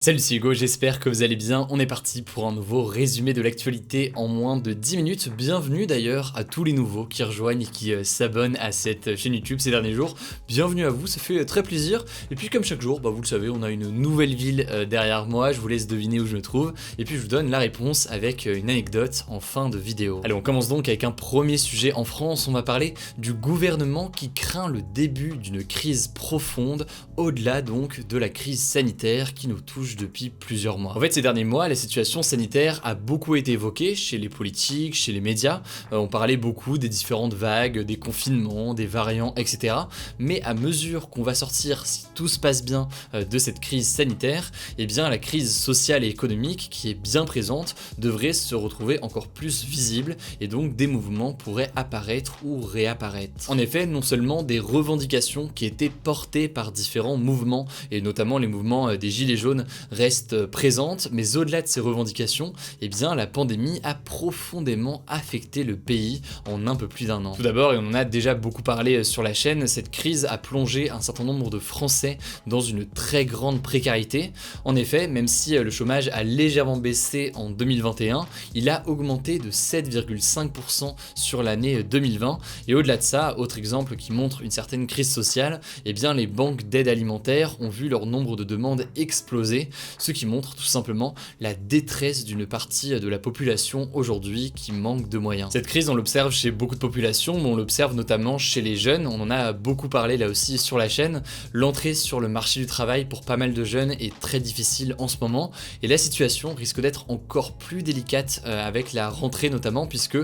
Salut, c'est Hugo, j'espère que vous allez bien. On est parti pour un nouveau résumé de l'actualité en moins de 10 minutes. Bienvenue d'ailleurs à tous les nouveaux qui rejoignent et qui s'abonnent à cette chaîne YouTube ces derniers jours. Bienvenue à vous, ça fait très plaisir. Et puis comme chaque jour, vous le savez, on a une nouvelle ville derrière moi. Je vous laisse deviner où je me trouve. Et puis je vous donne la réponse avec une anecdote en fin de vidéo. Allez, on commence donc avec un premier sujet en France. On va parler du gouvernement qui craint le début d'une crise profonde, au-delà donc de la crise sanitaire qui nous touche depuis plusieurs mois. En fait, ces derniers mois, la situation sanitaire a beaucoup été évoquée chez les politiques, chez les médias. On parlait beaucoup des différentes vagues, des confinements, des variants, etc. Mais à mesure qu'on va sortir, si tout se passe bien, de cette crise sanitaire, eh bien la crise sociale et économique qui est bien présente devrait se retrouver encore plus visible et donc des mouvements pourraient apparaître ou réapparaître. En effet, non seulement des revendications qui étaient portées par différents mouvements et notamment les mouvements des Gilets jaunes restent présentes, mais au-delà de ces revendications, eh bien la pandémie a profondément affecté le pays en un peu plus d'un an. Tout d'abord, et on en a déjà beaucoup parlé sur la chaîne, cette crise a plongé un certain nombre de Français dans une très grande précarité. En effet, même si le chômage a légèrement baissé en 2021, il a augmenté de 7,5% sur l'année 2020. Et au-delà de ça, autre exemple qui montre une certaine crise sociale, eh bien les banques d'aide alimentaire ont vu leur nombre de demandes exploser, ce qui montre tout simplement la détresse d'une partie de la population aujourd'hui qui manque de moyens. Cette crise, on l'observe chez beaucoup de populations, mais on l'observe notamment chez les jeunes. On en a beaucoup parlé là aussi sur la chaîne. L'entrée sur le marché du travail pour pas mal de jeunes est très difficile en ce moment, et la situation risque d'être encore plus délicate avec la rentrée notamment, puisque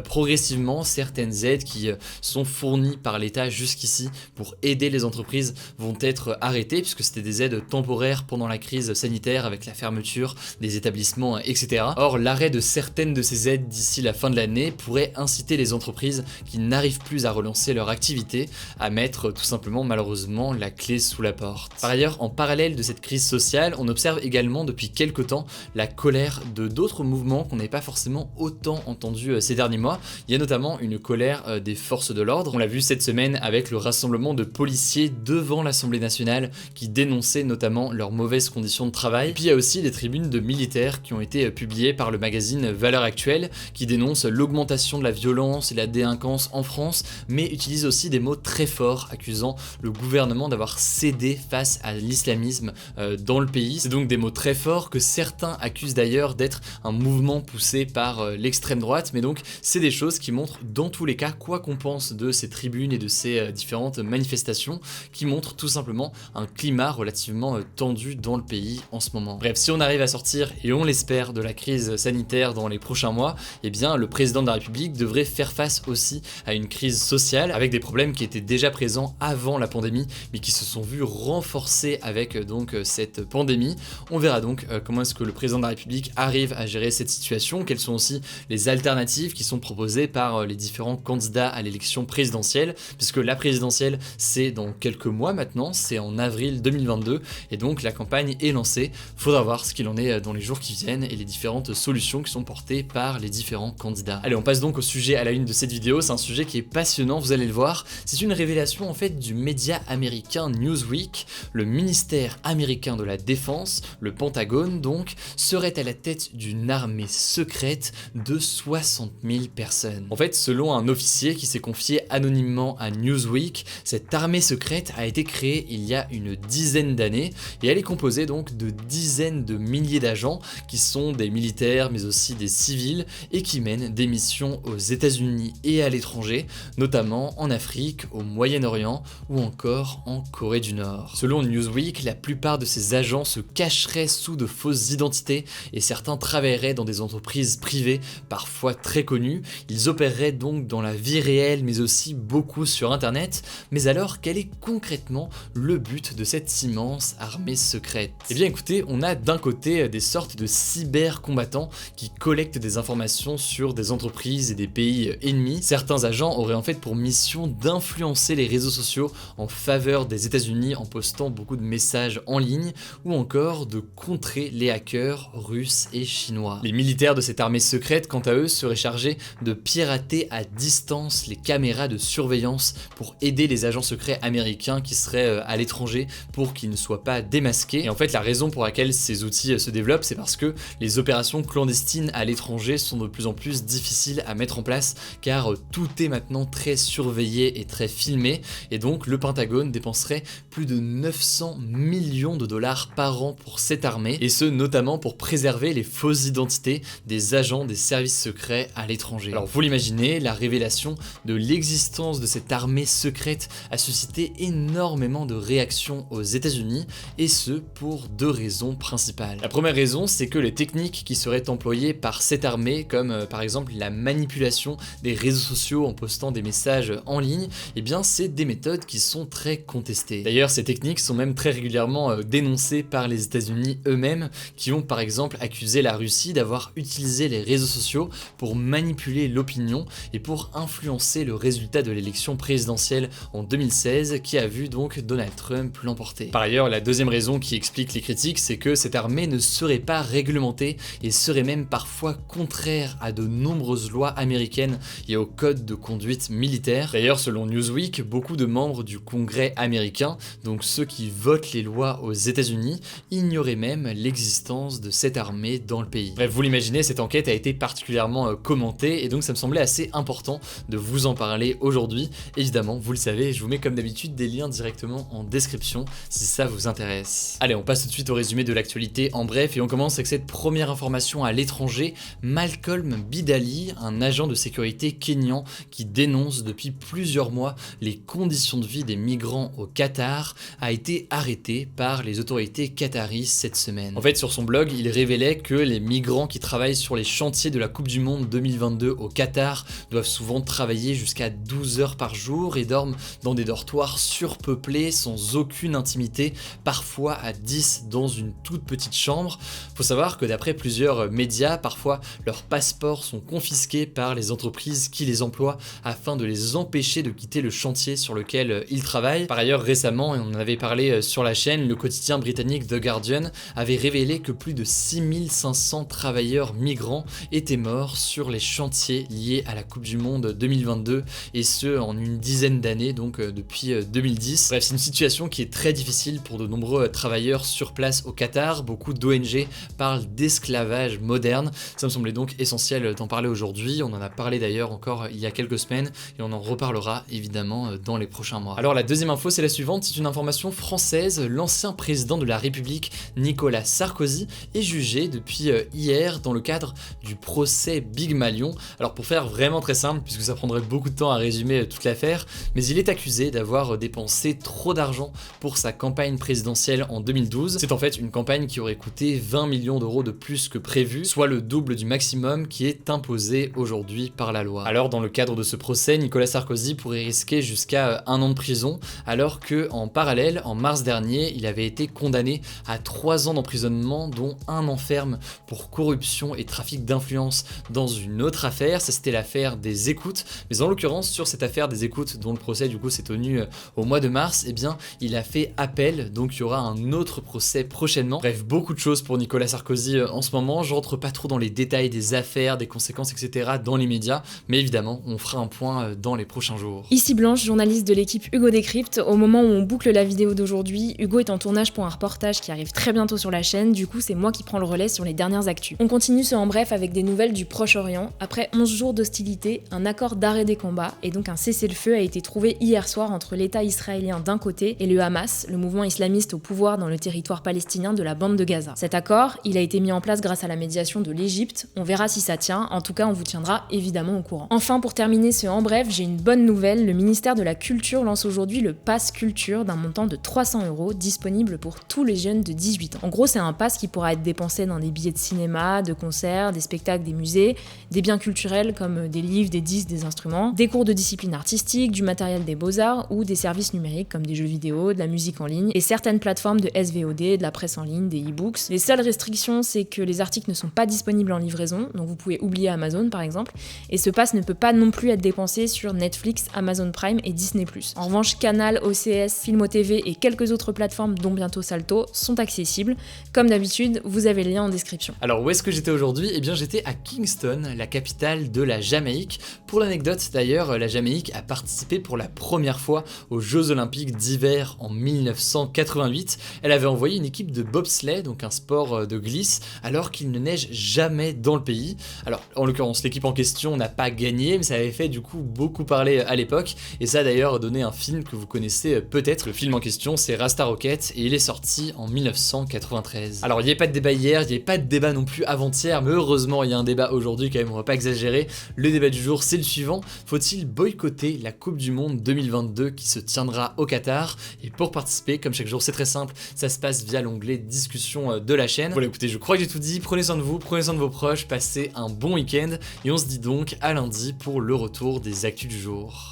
progressivement certaines aides qui sont fournies par l'État jusqu'ici pour aider les entreprises vont être arrêtées, puisque c'était des aides temporaires pendant la crise sanitaire avec la fermeture des établissements, etc. Or, l'arrêt de certaines de ces aides d'ici la fin de l'année pourrait inciter les entreprises qui n'arrivent plus à relancer leur activité à mettre tout simplement malheureusement la clé sous la porte. Par ailleurs, en parallèle de cette crise sociale, on observe également depuis quelques temps la colère de d'autres mouvements qu'on n'avait pas forcément autant entendu ces derniers mois. Il y a notamment une colère des forces de l'ordre. On l'a vu cette semaine avec le rassemblement de policiers devant l'Assemblée nationale qui dénonçaient notamment leurs mauvaises conditions de travail. Et puis il y a aussi des tribunes de militaires qui ont été publiées par le magazine Valeurs Actuelles qui dénoncent l'augmentation de la violence et la délinquance en France, mais utilisent aussi des mots très forts accusant le gouvernement d'avoir cédé face à l'islamisme dans le pays. C'est donc des mots très forts que certains accusent d'ailleurs d'être un mouvement poussé par l'extrême droite, mais donc c'est des choses qui montrent dans tous les cas, quoi qu'on pense de ces tribunes et de ces différentes manifestations, qui montrent tout simplement un climat relativement tendu dans le pays en ce moment. Bref, si on arrive à sortir, et on l'espère, de la crise sanitaire dans les prochains mois, eh bien le président de la République devrait faire face aussi à une crise sociale avec des problèmes qui étaient déjà présents avant la pandémie, mais qui se sont vus renforcés avec donc cette pandémie. On verra donc comment est-ce que le président de la République arrive à gérer cette situation, quelles sont aussi les alternatives qui sont proposées par les différents candidats à l'élection présidentielle, puisque la présidentielle c'est dans quelques mois maintenant, c'est en avril 2022, et donc la campagne est lancée. Faudra voir ce qu'il en est dans les jours qui viennent et les différentes solutions qui sont portées par les différents candidats. Allez, on passe donc au sujet à la une de cette vidéo. C'est un sujet qui est passionnant, vous allez le voir. C'est une révélation en fait du média américain Newsweek. Le ministère américain de la Défense, le Pentagone donc, serait à la tête d'une armée secrète de 60 000 personnes. En fait, selon un officier qui s'est confié anonymement à Newsweek, cette armée secrète a été créée il y a une dizaine d'années et elle est composée donc de dizaines de milliers d'agents qui sont des militaires mais aussi des civils et qui mènent des missions aux États-Unis et à l'étranger, notamment en Afrique, au Moyen-Orient ou encore en Corée du Nord. Selon Newsweek, la plupart de ces agents se cacheraient sous de fausses identités et certains travailleraient dans des entreprises privées parfois très connues. Ils opéreraient donc dans la vie réelle mais aussi beaucoup sur internet. Mais alors quel est concrètement le but de cette immense armée secrète? Eh bien écoutez, on a d'un côté des sortes de cyber-combattants qui collectent des informations sur des entreprises et des pays ennemis. Certains agents auraient en fait pour mission d'influencer les réseaux sociaux en faveur des États-Unis en postant beaucoup de messages en ligne ou encore de contrer les hackers russes et chinois. Les militaires de cette armée secrète, quant à eux, seraient chargés de pirater à distance les caméras de surveillance pour aider les agents secrets américains qui seraient à l'étranger pour qu'ils ne soient pas démasqués. Et en fait, la raison pour laquelle ces outils se développent, c'est parce que les opérations clandestines à l'étranger sont de plus en plus difficiles à mettre en place, car tout est maintenant très surveillé et très filmé, et donc le Pentagone dépenserait plus de 900 millions de dollars par an pour cette armée, et ce notamment pour préserver les fausses identités des agents des services secrets à l'étranger. Alors vous l'imaginez, la révélation de l'existence de cette armée secrète a suscité énormément de réactions aux États-Unis, et ce pour deux raisons principales. La première raison, c'est que les techniques qui seraient employées par cette armée, comme par exemple la manipulation des réseaux sociaux en postant des messages en ligne, eh bien c'est des méthodes qui sont très contestées. D'ailleurs, ces techniques sont même très régulièrement dénoncées par les États-Unis eux-mêmes, qui ont par exemple accusé la Russie d'avoir utilisé les réseaux sociaux pour manipuler l'opinion et pour influencer le résultat de l'élection présidentielle en 2016, qui a vu donc Donald Trump l'emporter. Par ailleurs, la deuxième raison qui explique les critiques, c'est que cette armée ne serait pas réglementée et serait même parfois contraire à de nombreuses lois américaines et au code de conduite militaire. D'ailleurs, selon Newsweek, beaucoup de membres du Congrès américain, donc ceux qui votent les lois aux États-Unis, ignoraient même l'existence de cette armée dans le pays. Bref, vous l'imaginez, cette enquête a été particulièrement commentée et donc ça me semblait assez important de vous en parler aujourd'hui. Évidemment, vous le savez, je vous mets comme d'habitude des liens directement en description si ça vous intéresse. Allez, on passe tout de suite au résumé de l'actualité en bref et on commence avec cette première information à l'étranger. Malcolm Bidali, un agent de sécurité kényan qui dénonce depuis plusieurs mois les conditions de vie des migrants au Qatar, a été arrêté par les autorités qataries cette semaine. En fait, sur son blog, il révélait que les migrants qui travaillent sur les chantiers de la Coupe du Monde 2022 au Qatar doivent souvent travailler jusqu'à 12 heures par jour et dorment dans des dortoirs surpeuplés sans aucune intimité, parfois à 10 dans une toute petite chambre. Faut savoir que d'après plusieurs médias, parfois leurs passeports sont confisqués par les entreprises qui les emploient afin de les empêcher de quitter le chantier sur lequel ils travaillent. Par ailleurs, récemment, et on en avait parlé sur la chaîne, le quotidien britannique The Guardian avait révélé que plus de 6500 travailleurs migrants étaient morts sur les chantiers liés à la Coupe du Monde 2022, et ce en une dizaine d'années, donc depuis 2010. Bref, c'est une situation qui est très difficile pour de nombreux travailleurs sur place au Qatar. Beaucoup d'ONG parlent d'esclavage moderne. Ça me semblait donc essentiel d'en parler aujourd'hui. On en a parlé d'ailleurs encore il y a quelques semaines et on en reparlera évidemment dans les prochains mois. Alors la deuxième info, c'est la suivante, c'est une information française. L'ancien président de la République, Nicolas Sarkozy, est jugé depuis hier dans le cadre du procès Big Malion. Alors pour faire vraiment très simple, puisque ça prendrait beaucoup de temps à résumer toute l'affaire, mais il est accusé d'avoir dépensé trop d'argent pour sa campagne présidentielle en 2012. C'est en fait une campagne qui aurait coûté 20 millions d'euros de plus que prévu, soit le double du maximum qui est imposé aujourd'hui par la loi. Alors dans le cadre de ce procès, Nicolas Sarkozy pourrait risquer jusqu'à 1 an de prison, alors que en parallèle, en mars dernier, il avait été condamné à 3 ans d'emprisonnement, dont 1 an ferme pour corruption et trafic d'influence dans une autre affaire. Ça, c'était l'affaire des écoutes, mais en l'occurrence sur cette affaire des écoutes dont le procès du coup s'est tenu au mois de mars, eh bien il a fait appel, donc il y aura un autre procès prochainement. Bref, beaucoup de choses pour Nicolas Sarkozy en ce moment. Je rentre pas trop dans les détails des affaires, des conséquences, etc. dans les médias, mais évidemment on fera un point dans les prochains jours. Ici Blanche, journaliste de l'équipe Hugo Décrypte. Au moment où on boucle la vidéo d'aujourd'hui, Hugo est en tournage pour un reportage qui arrive très bientôt sur la chaîne, du coup c'est moi qui prends le relais sur les dernières actus. On continue ce en bref avec des nouvelles du Proche-Orient. Après 11 jours d'hostilité, un accord d'arrêt des combats et donc un cessez-le-feu a été trouvé hier soir entre l'État israélien d'un côté et le Hamas, le mouvement islamiste au pouvoir dans le territoire palestinien de la bande de Gaza. Cet accord, il a été mis en place grâce à la médiation de l'Égypte. On verra si ça tient, en tout cas on vous tiendra évidemment au courant. Enfin, pour terminer ce en bref, j'ai une bonne nouvelle, le ministère de la Culture lance aujourd'hui le Pass Culture d'un montant de 300 € disponible pour tous les jeunes de 18 ans. En gros, c'est un pass qui pourra être dépensé dans des billets de cinéma, de concerts, des spectacles, des musées, des biens culturels comme des livres, des disques, des instruments, des cours de discipline artistique, du matériel des beaux-arts ou des services numériques comme des jeux vidéo, de la musique en ligne et certaines plateformes de SVOD, de la presse en ligne, des e-books. Les seules restrictions, c'est que les articles ne sont pas disponibles en livraison, donc vous pouvez oublier Amazon par exemple, et ce pass ne peut pas non plus être dépensé sur Netflix, Amazon Prime et Disney+. En revanche, Canal, OCS, Filmo TV et quelques autres plateformes, dont bientôt Salto, sont accessibles. Comme d'habitude, vous avez le lien en description. Alors où est-ce que j'étais aujourd'hui ? Eh bien j'étais à Kingston, la capitale de la Jamaïque. Pour l'anecdote d'ailleurs, la Jamaïque a participé pour la première fois aux Jeux Olympiques d'hiver en 1988. Elle avait envoyé envoyer une équipe de bobsleigh, donc un sport de glisse, alors qu'il ne neige jamais dans le pays. Alors en l'occurrence l'équipe en question n'a pas gagné, mais ça avait fait du coup beaucoup parler à l'époque, et ça a d'ailleurs donné un film que vous connaissez peut-être. Le film en question c'est Rasta Rocket et il est sorti en 1993. Alors il n'y avait pas de débat hier, il n'y avait pas de débat non plus avant-hier, mais heureusement il y a un débat aujourd'hui quand même, on va pas exagérer. Le débat du jour c'est le suivant: faut-il boycotter la Coupe du Monde 2022 qui se tiendra au Qatar? Et pour participer, comme chaque jour c'est très simple, ça se passe via l'onglet discussion de la chaîne. Voilà, écoutez, je crois que j'ai tout dit, prenez soin de vous, prenez soin de vos proches, passez un bon week-end, et on se dit donc à lundi pour le retour des actus du jour.